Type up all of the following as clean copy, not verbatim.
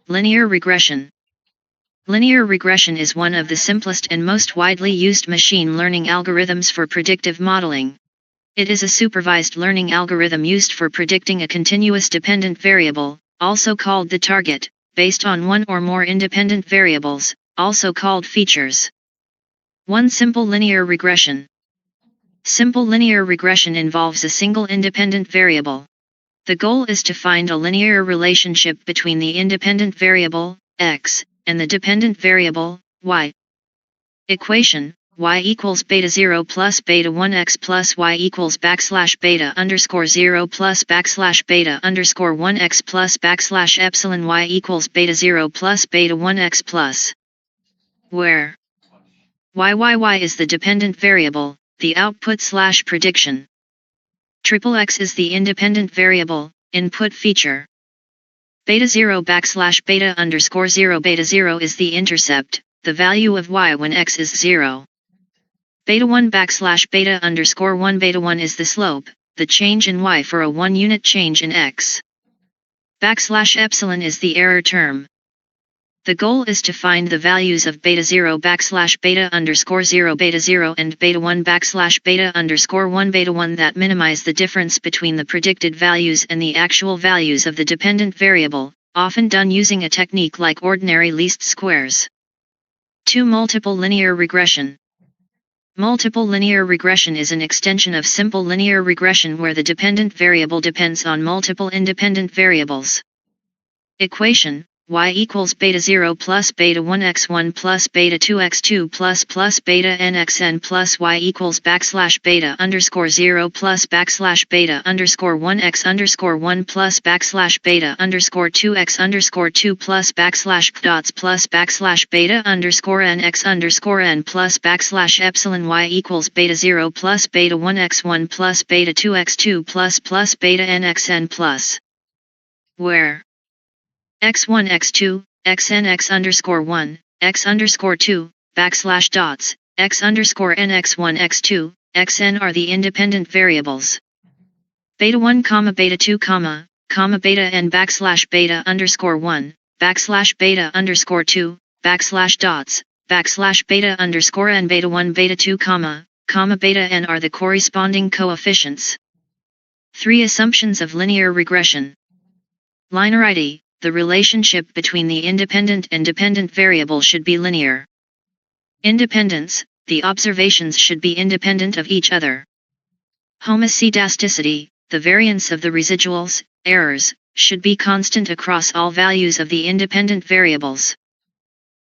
Linear regression. Linear regression is one of the simplest and most widely used machine learning algorithms for predictive modeling. It is a supervised learning algorithm used for predicting a continuous dependent variable, also called the target, based on one or more independent variables, also called features. 1. Simple linear regression. Simple linear regression involves a single independent variable. The goal is to find a linear relationship between the independent variable, x, and the dependent variable, y. Equation: y equals beta 0 plus beta 1 x plus y equals backslash beta underscore 0 plus backslash beta underscore 1 x plus backslash epsilon y equals beta 0 plus beta 1 x plus, where y is the dependent variable, the output slash prediction. X is the independent variable, input feature. Beta 0 backslash beta underscore 0 beta 0 is the intercept, the value of y when x is 0. Beta 1 backslash beta underscore 1 beta 1 is the slope, the change in y for a 1 unit change in x. Backslash epsilon is the error term. The goal is to find the values of beta 0 backslash beta underscore 0 beta 0 and beta 1 backslash beta underscore 1 beta 1 that minimize the difference between the predicted values and the actual values of the dependent variable, often done using a technique like ordinary least squares. 2. Multiple linear regression. Multiple linear regression is an extension of simple linear regression where the dependent variable depends on multiple independent variables. Equation: y equals beta 0 plus beta 1 x1 plus beta 2 x2 plus beta n xn plus y equals backslash beta underscore 0 plus backslash beta underscore 1 x underscore 1 plus backslash beta underscore 2 x underscore 2 plus backslash dots plus backslash beta underscore n x underscore n plus backslash epsilon y equals beta 0 plus beta 1 x1 plus beta 2 x2 plus beta n xn plus, where x1 x2, xn x underscore 1, x underscore 2, backslash dots, x underscore n x1 x2, xn are the independent variables. Beta 1 comma beta 2 comma beta n backslash beta underscore 1, backslash beta underscore 2, backslash dots, backslash beta underscore n beta 1 beta 2 comma beta n are the corresponding coefficients. 3. Assumptions of linear regression. Linearity: the relationship between the independent and dependent variable should be linear. Independence: the observations should be independent of each other. Homoscedasticity: the variance of the residuals, errors, should be constant across all values of the independent variables.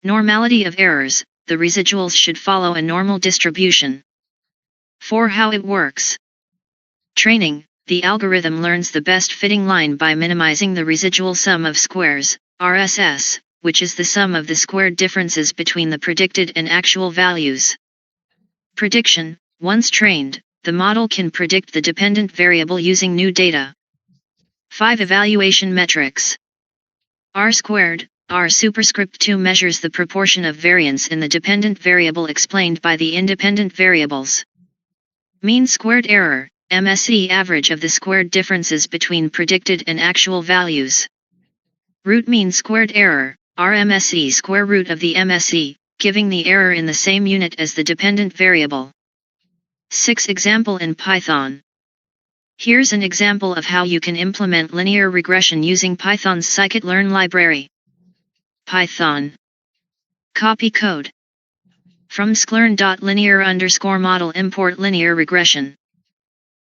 Normality of errors: the residuals should follow a normal distribution. 4. How it works. Training: the algorithm learns the best fitting line by minimizing the residual sum of squares, RSS, which is the sum of the squared differences between the predicted and actual values. Prediction: once trained, the model can predict the dependent variable using new data. 5. Evaluation metrics. R squared, R superscript 2 measures the proportion of variance in the dependent variable explained by the independent variables. Mean squared error, MSE average of the squared differences between predicted and actual values. Root mean squared error, RMSE square root of the MSE, giving the error in the same unit as the dependent variable. 6. Example in Python. Here's an example of how you can implement linear regression using Python's scikit-learn library. Python. Copy code. From sklearn.linear_model import linear regression.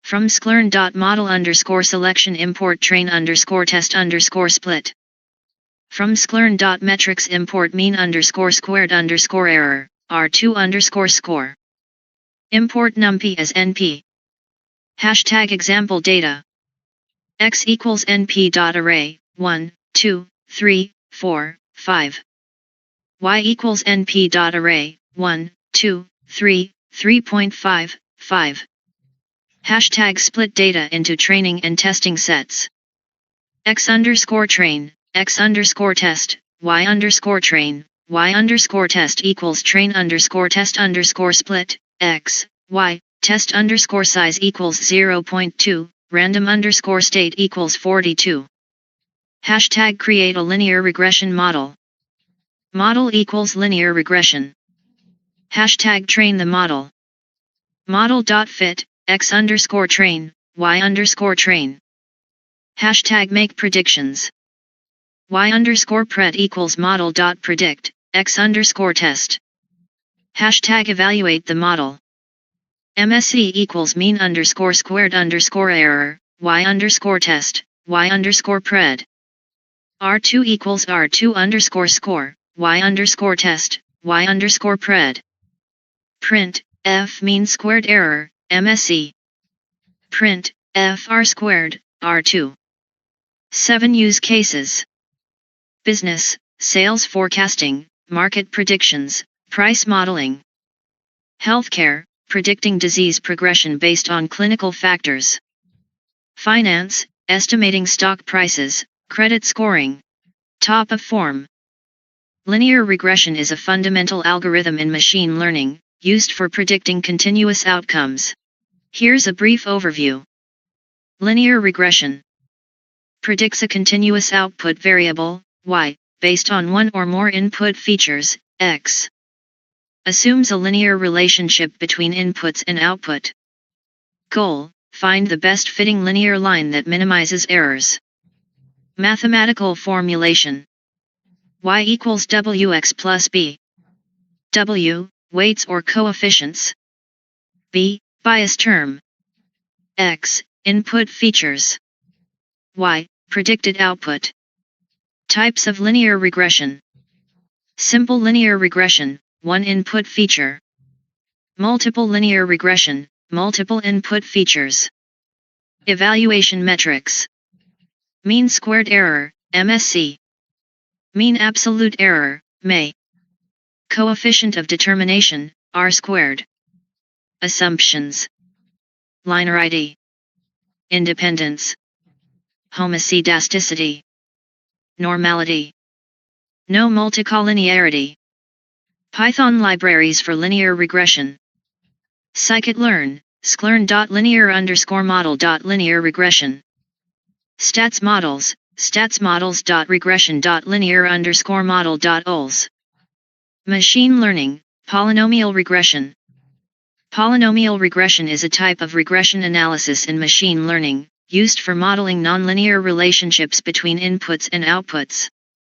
From sklearn.model_selection import train_test_split. From sklearn.metrics import mean_squared_error, R2_score. Import numpy as np. Hashtag example data. X equals np.array, 1, 2, 3, 4, 5. Y equals np.array, 1, 2, 3, 3.5, 5. Hashtag split data into training and testing sets. X_train, X_test, Y_train, Y_test equals train_test_split, X, Y, test_size equals 0.2, random_state equals 42. Hashtag create a linear regression model. Model equals linear regression. Hashtag train the model. Model.fit, x_train, y_train. Hashtag make predictions. y_pred equals model.predict, x_test. Hashtag evaluate the model. MSE equals mean_squared_error, y_test, y_pred. R2 equals R2_score, y_test, y_pred. Print, f mean squared error, MSE. Print, f r squared, R2. 7 use cases. Business, sales forecasting, market predictions, price modeling. Healthcare, predicting disease progression based on clinical factors. Finance, estimating stock prices, credit scoring. Top of form. Linear regression is a fundamental algorithm in machine learning, used for predicting continuous outcomes. Here's a brief overview. Linear regression predicts a continuous output variable, y, based on one or more input features, x. Assumes a linear relationship between inputs and output. Goal, find the best fitting linear line that minimizes errors. Mathematical formulation. Y equals wx plus b. W, weights or coefficients. B, bias term. X, input features. Y, predicted output. Types of linear regression. Simple linear regression, one input feature. Multiple linear regression, multiple input features. Evaluation metrics. Mean squared error, MSE. Mean absolute error, MA. Coefficient of determination, R squared. Assumptions. Linearity. Independence. Homoscedasticity. Normality. No multicollinearity. Python libraries for linear regression. Scikit-learn, sklearn.linear_model.linear regression. Stats models, statsmodels.regression.linear_model.ols. Machine learning, polynomial regression. Polynomial regression is a type of regression analysis in machine learning, used for modeling nonlinear relationships between inputs and outputs.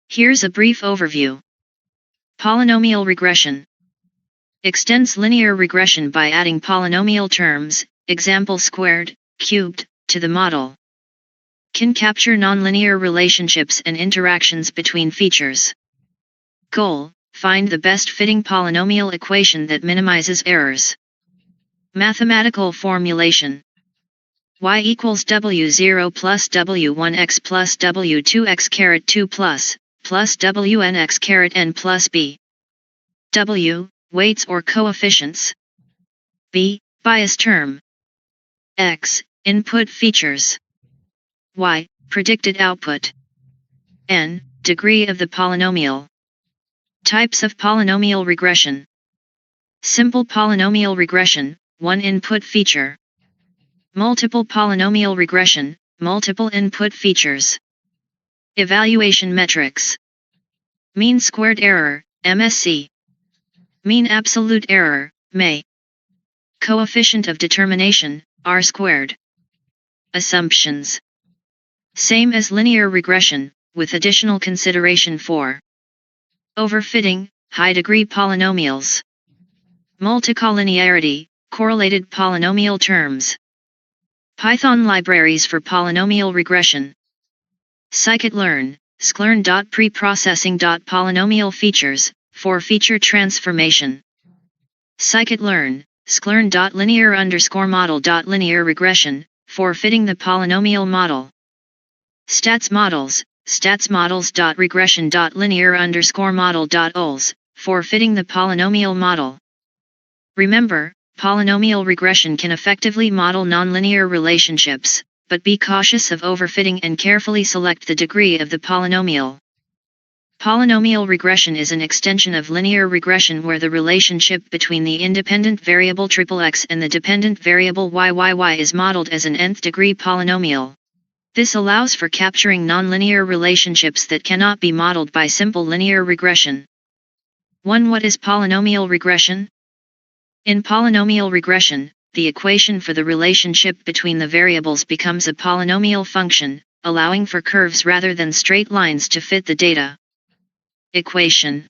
Here's a brief overview. Polynomial regression extends linear regression by adding polynomial terms, example squared, cubed, to the model. Can capture nonlinear relationships and interactions between features. Goal, find the best fitting polynomial equation that minimizes errors. Mathematical formulation. Y equals W0 plus W1x plus W2x caret 2 plus WNX caret n plus b. W, weights or coefficients. B, bias term. X, input features. Y, predicted output. N, degree of the polynomial. Types of polynomial regression. Simple polynomial regression, one input feature. Multiple polynomial regression, multiple input features. Evaluation metrics. Mean squared error, MSE. Mean absolute error, MA. Coefficient of determination, R squared. Assumptions. Same as linear regression, with additional consideration for overfitting, high-degree polynomials. Multicollinearity, correlated polynomial terms. Python libraries for polynomial regression. Scikit-learn, sklearn.preprocessing.polynomial features, for feature transformation. Scikit-learn, sklearn.linear_model.linear regression, for fitting the polynomial model. Stats models, statsmodels.regression.linear_model.ols, for fitting the polynomial model. Remember, polynomial regression can effectively model nonlinear relationships, but be cautious of overfitting and carefully select the degree of the polynomial. Polynomial regression is an extension of linear regression where the relationship between the independent variable XXX and the dependent variable YYY is modeled as an nth degree polynomial. This allows for capturing nonlinear relationships that cannot be modeled by simple linear regression. 1. What is polynomial regression? In polynomial regression, the equation for the relationship between the variables becomes a polynomial function, allowing for curves rather than straight lines to fit the data. Equation: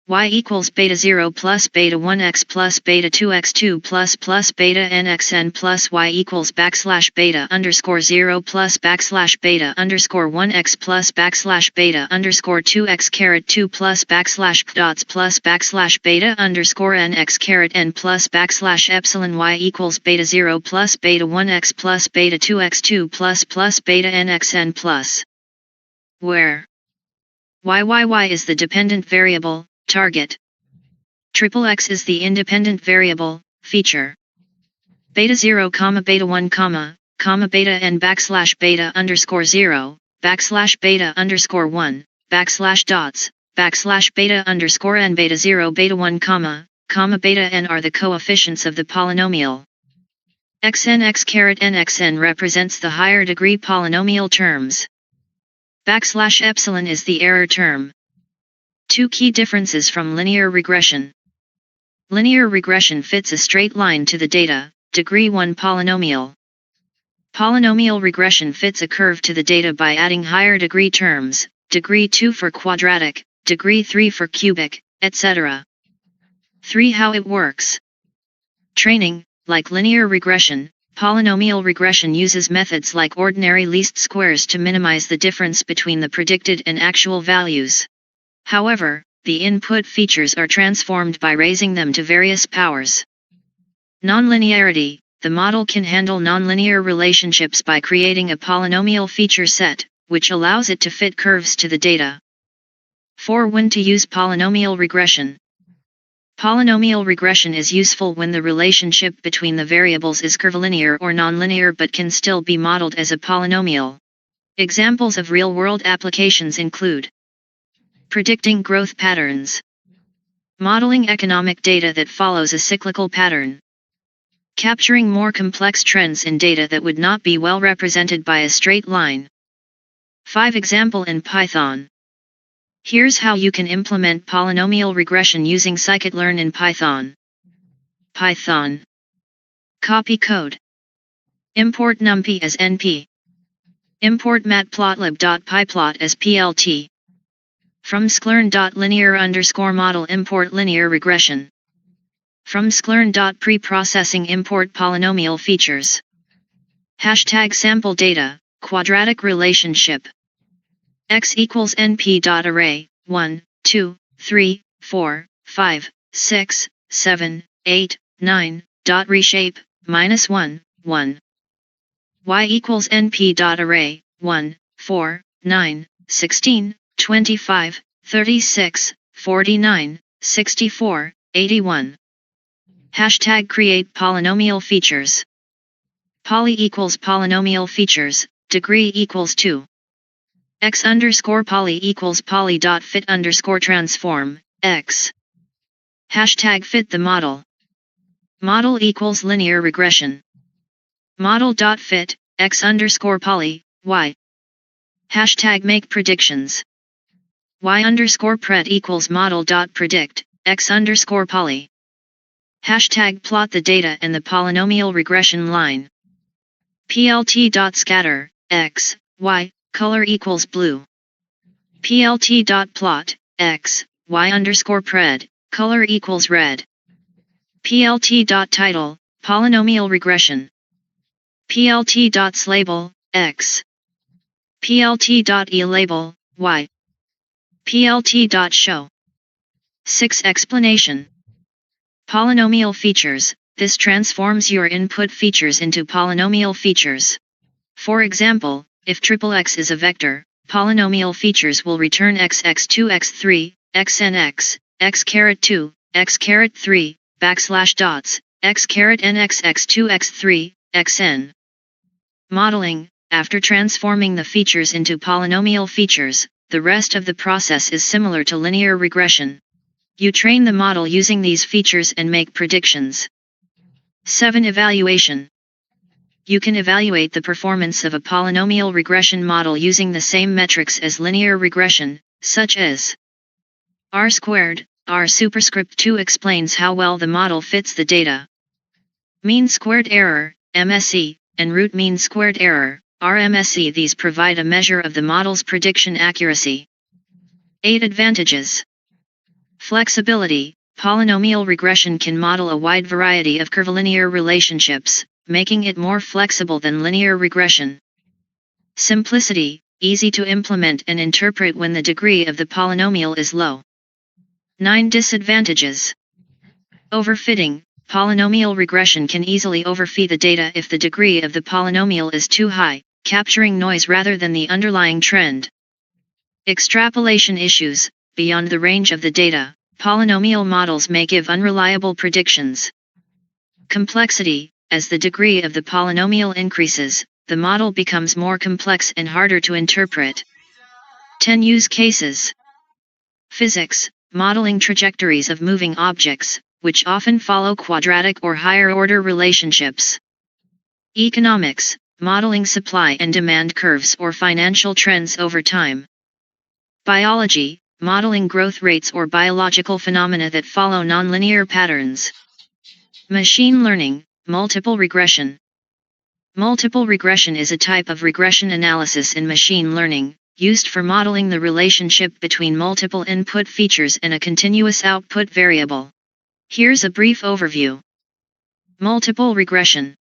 y equals beta 0 plus beta 1x plus beta 2x2 plus beta nxn plus y equals beta underscore 0 plus beta underscore 1x plus beta underscore 2x caret 2 plus dots plus beta underscore nx caret n plus epsilon y equals beta 0 plus beta 1x plus beta 2x2 plus beta nxn plus, where y is the dependent variable, target. X is the independent variable, feature. Beta 0, beta 1, beta n beta underscore 0, beta underscore 1, dots, beta underscore n beta 0, beta 1, beta n are the coefficients of the polynomial. Xn x caret n xn represents the higher degree polynomial terms. Epsilon is the error term. Two key differences from linear regression. Linear regression fits a straight line to the data, degree 1 polynomial. Polynomial regression fits a curve to the data by adding higher degree terms, degree 2 for quadratic, degree 3 for cubic, etc. 3. How it works. Training: like linear regression, polynomial regression uses methods like ordinary least squares to minimize the difference between the predicted and actual values. However, the input features are transformed by raising them to various powers. Nonlinearity: the model can handle nonlinear relationships by creating a polynomial feature set, which allows it to fit curves to the data. 4. When to use polynomial regression. Polynomial regression is useful when the relationship between the variables is curvilinear or nonlinear but can still be modeled as a polynomial. Examples of real-world applications include predicting growth patterns, modeling economic data that follows a cyclical pattern, capturing more complex trends in data that would not be well represented by a straight line. 5. Example in Python. Here's how you can implement polynomial regression using scikit-learn in Python. Python. Copy code. Import numpy as np. Import matplotlib.pyplot as plt. From sklearn.linear_model import linear regression. From sklearn.preprocessing import polynomial features. #sample data, quadratic relationship. X equals np.array, 1, 2, 3, 4, 5, 6, 7, 8, 9, reshape, -1, 1. Y equals np.array, 1, 4, 9, 16, 25, 36, 49, 64, 81. #create polynomial features. Poly equals polynomial features, degree equals 2. X underscore poly equals poly.fit underscore transform, X. #fit the model. Model equals linear regression. Model.fit, X underscore poly, Y. #make predictions. Y underscore pred equals model.predict, X underscore poly. #plot the data and the polynomial regression line. plt.scatter, X, Y, color equals blue. plt.plot, X, Y underscore pred, color equals red. plt.title, polynomial regression. plt.slabel, X. plt.elabel, Y. plt.show. 6. Explanation. Polynomial features: this transforms your input features into polynomial features. For example, if x is a vector, polynomial features will return x, x2, x3, xnx, x caret 2, x caret 3, dots, x caret nx, x2, x3, xn. Modeling: after transforming the features into polynomial features, the rest of the process is similar to linear regression. You train the model using these features and make predictions. 7. Evaluation. You can evaluate the performance of a polynomial regression model using the same metrics as linear regression, such as R squared. R superscript 2 explains how well the model fits the data. Mean squared error, MSE, and root mean squared error, RMSE. These provide a measure of the model's prediction accuracy. 8 advantages. Flexibility. Polynomial regression can model a wide variety of curvilinear relationships, making it more flexible than linear regression. Simplicity. Easy to implement and interpret when the degree of the polynomial is low. 9 disadvantages. Overfitting. Polynomial regression can easily overfit the data if the degree of the polynomial is too high, capturing noise rather than the underlying trend. Extrapolation issues. Beyond the range of the data, polynomial models may give unreliable predictions. Complexity. As the degree of the polynomial increases, the model becomes more complex and harder to interpret. 10 use cases. Physics. Modeling trajectories of moving objects, which often follow quadratic or higher-order relationships. Economics. Modeling supply and demand curves or financial trends over time. Biology. Modeling growth rates or biological phenomena that follow nonlinear patterns. Machine learning. Multiple regression. Multiple regression is a type of regression analysis in machine learning, used for modeling the relationship between multiple input features and a continuous output variable. Here's a brief overview. Multiple regression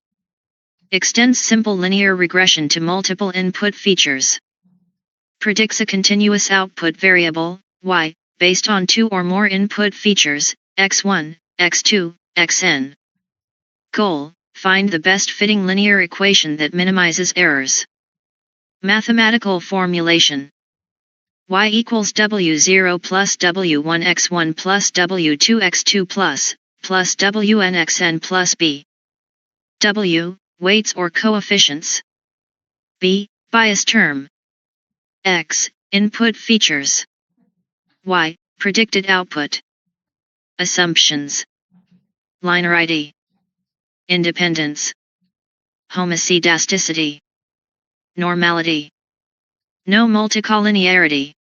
extends simple linear regression to multiple input features. Predicts a continuous output variable, y, based on two or more input features, x1, x2, xn. Goal: find the best fitting linear equation that minimizes errors. Mathematical formulation. Y equals W0 plus W1x1 plus W2x2 plus Wnxn plus B. W, weights or coefficients. B, bias term. X, input features. Y, predicted output. Assumptions. Linearity. Independence. Homoscedasticity. Normality. No multicollinearity.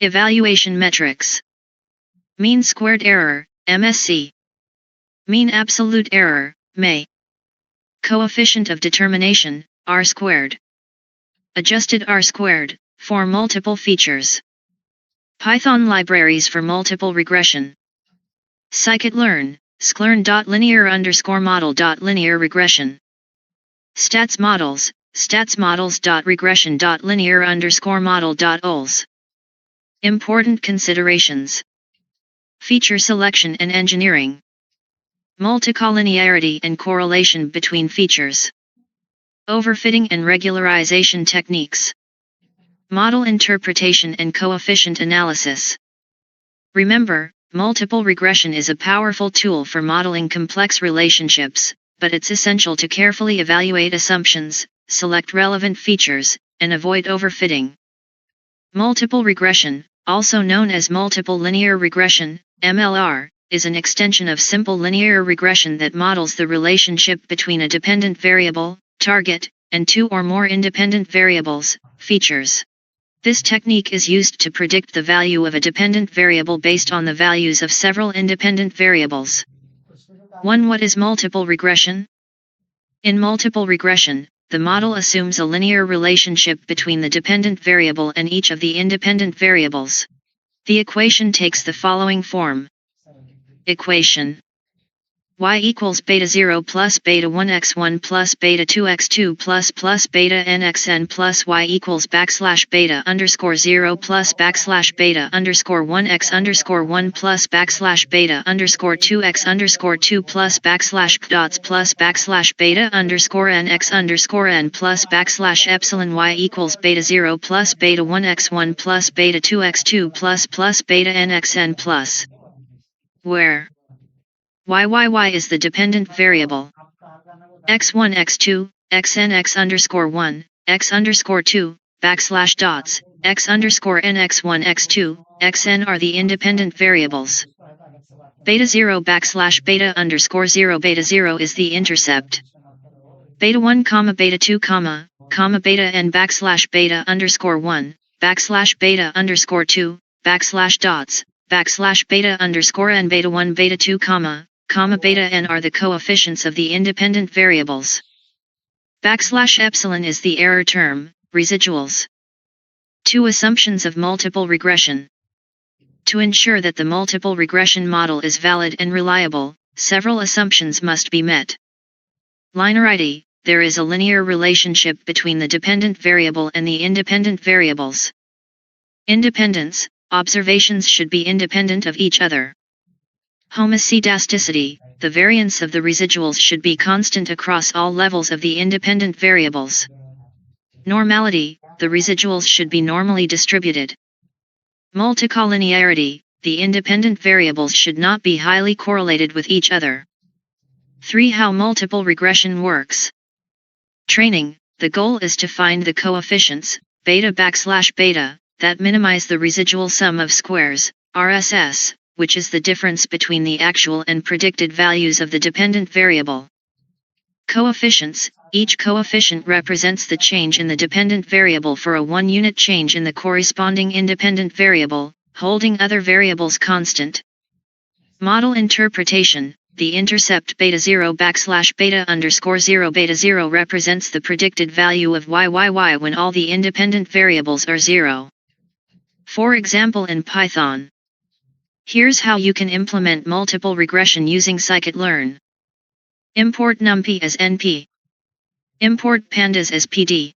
Evaluation metrics. Mean squared error, MSE. Mean absolute error, MA. Coefficient of determination, R squared. Adjusted R squared, for multiple features. Python libraries for multiple regression. Scikit-learn, sklearn.linear_model.linear regression. Stats models, statsmodels.regression.linear_model.ols. Important considerations. Feature selection and engineering. Multicollinearity and correlation between features. Overfitting and regularization techniques. Model interpretation and coefficient analysis. Remember, multiple regression is a powerful tool for modeling complex relationships, but it's essential to carefully evaluate assumptions, select relevant features, and avoid overfitting. Multiple regression, also known as multiple linear regression, MLR, is an extension of simple linear regression that models the relationship between a dependent variable, target, and two or more independent variables, features. This technique is used to predict the value of a dependent variable based on the values of several independent variables. 1. What is multiple regression? In multiple regression, the model assumes a linear relationship between the dependent variable and each of the independent variables. The equation takes the following form. Equation: y equals beta 0 plus beta 1x1 plus beta 2x2 plus beta nxn plus y equals beta underscore 0 plus beta underscore 1x underscore 1 plus beta underscore 2x underscore 2 plus dots plus beta underscore nx underscore n plus epsilon y equals beta 0 plus beta 1x1 plus beta 2x2 plus beta nxn plus, where y is the dependent variable. x1 x2, xn x underscore 1, x underscore 2, dots, x underscore n x1 x2, xn are the independent variables. Beta 0 beta underscore 0 beta 0 is the intercept. beta 1, beta 2, beta n backslash beta underscore 1, backslash beta underscore 2, backslash dots, backslash beta underscore n beta 1 beta 2, beta n are the coefficients of the independent variables. Backslash epsilon is the error term, residuals. 2 assumptions of multiple regression. To ensure that the multiple regression model is valid and reliable, several assumptions must be met. Linearity. There is a linear relationship between the dependent variable and the independent variables. Independence. Observations should be independent of each other. Homoscedasticity. The variance of the residuals should be constant across all levels of the independent variables. Normality. The residuals should be normally distributed. Multicollinearity. The independent variables should not be highly correlated with each other. 3. How multiple regression works. Training. The goal is to find the coefficients, beta backslash beta, that minimize the residual sum of squares, RSS, which is the difference between the actual and predicted values of the dependent variable. Coefficients. Each coefficient represents the change in the dependent variable for a one-unit change in the corresponding independent variable, holding other variables constant. Model interpretation. The intercept beta 0 backslash beta underscore 0 beta 0 represents the predicted value of y when all the independent variables are 0. For example in Python. Here's how you can implement multiple regression using scikit-learn. Import numpy as np. Import pandas as pd.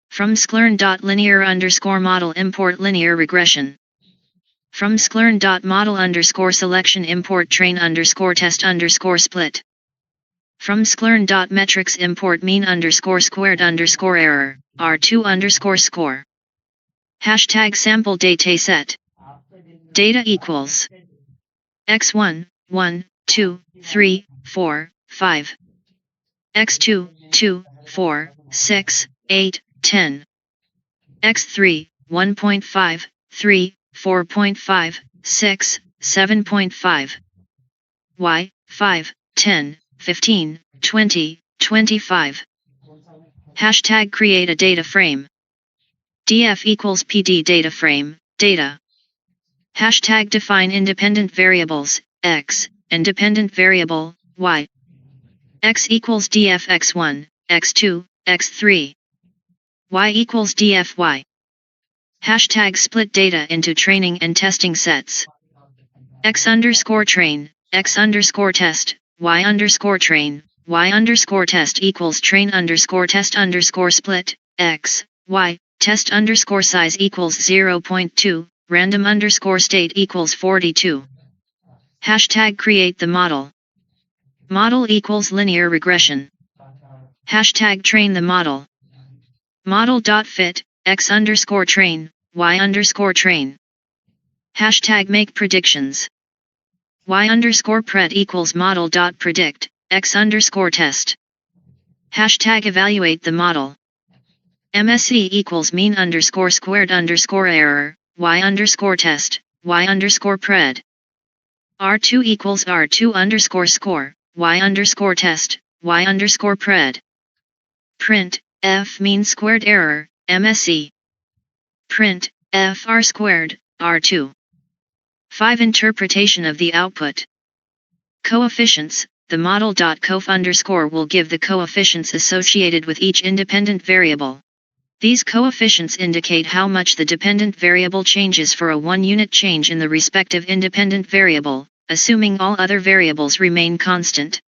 From sklearn.linear_model import linear regression. From sklearn.model_selection import train_test_split. From sklearn.metrics import mean_squared_error, r2_score. Hashtag sample dataset. Data equals x1, 1, 2, 3, 4, 5. x2, 2, 4, 6, 8, 10. x3, 1.5, 3, 4.5, 6, 7.5. y, 5, 10, 15, 20, 25. Hashtag create a data frame. df equals pd data frame, data. Hashtag define independent variables, x, and dependent variable, y. X equals df x1, x2, x3. Y equals dfy. Hashtag split data into training and testing sets. x_train, x_test, y_train, y_test equals train_test_split, x, y, test_size equals 0.2, random_state equals 42. Hashtag create the model. Model equals linear regression. Hashtag train the model. Model.fit, x_train, y_train. Hashtag make predictions. y_pred equals model.predict, x_test. Hashtag evaluate the model. MSE equals mean_squared_error, y_test, y_pred. R2 equals R2_score, y_test, y_pred. Print, f mean squared error, MSE. Print, f r squared, R2. 5. Interpretation of the output. Coefficients. The model.coef_ will give the coefficients associated with each independent variable. These coefficients indicate how much the dependent variable changes for a one-unit change in the respective independent variable, assuming all other variables remain constant.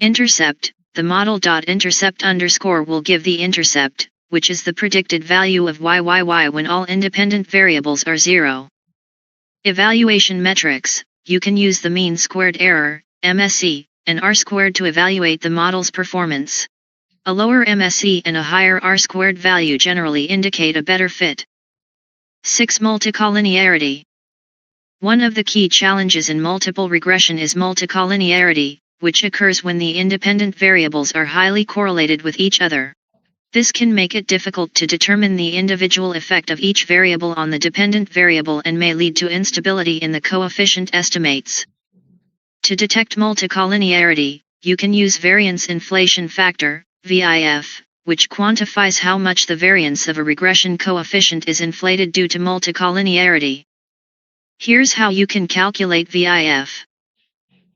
Intercept. The model.intercept_ will give the intercept, which is the predicted value of y when all independent variables are 0. Evaluation metrics. You can use the mean squared error, MSE, and r-squared to evaluate the model's performance. A lower MSE and a higher r-squared value generally indicate a better fit. 6. Multicollinearity. One of the key challenges in multiple regression is multicollinearity, which occurs when the independent variables are highly correlated with each other. This can make it difficult to determine the individual effect of each variable on the dependent variable and may lead to instability in the coefficient estimates. To detect multicollinearity, you can use variance inflation factor, VIF, which quantifies how much the variance of a regression coefficient is inflated due to multicollinearity. Here's how you can calculate VIF.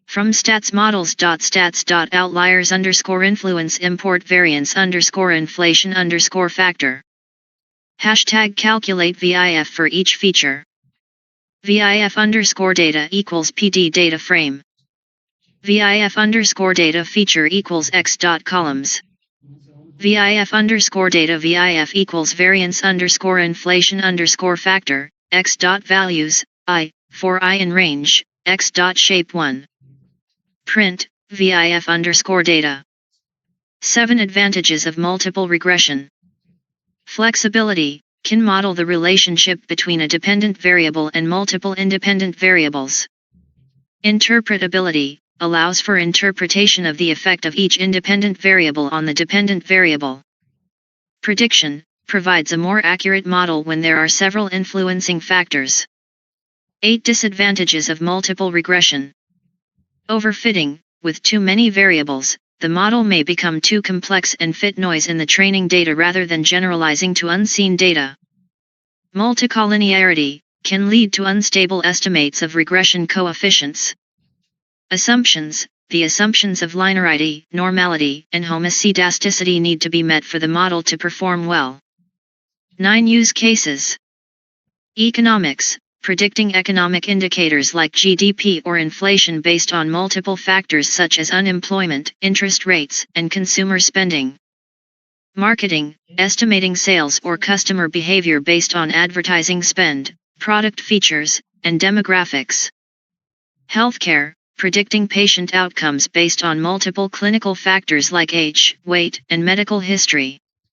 From statsmodels.stats.outliers_influence import variance_inflation_factor. Hashtag calculate VIF for each feature. VIF_data equals PD data frame. VIF_data feature equals x.columns. VIF_data VIF equals variance_inflation_factor, x.values, I, for I in range, x.shape1. Print, VIF_data. 7 advantages of multiple regression. Flexibility, can model the relationship between a dependent variable and multiple independent variables. Interpretability, allows for interpretation of the effect of each independent variable on the dependent variable. Prediction, provides a more accurate model when there are several influencing factors. 8 disadvantages of multiple regression. Overfitting, with too many variables, the model may become too complex and fit noise in the training data rather than generalizing to unseen data. Multicollinearity, can lead to unstable estimates of regression coefficients. Assumptions, the assumptions of linearity, normality, and homoscedasticity need to be met for the model to perform well. 9 use cases. Economics, predicting economic indicators like GDP or inflation based on multiple factors such as unemployment, interest rates, and consumer spending. Marketing, estimating sales or customer behavior based on advertising spend, product features, and demographics. Healthcare, predicting patient outcomes based on multiple clinical factors like age, weight, and medical history.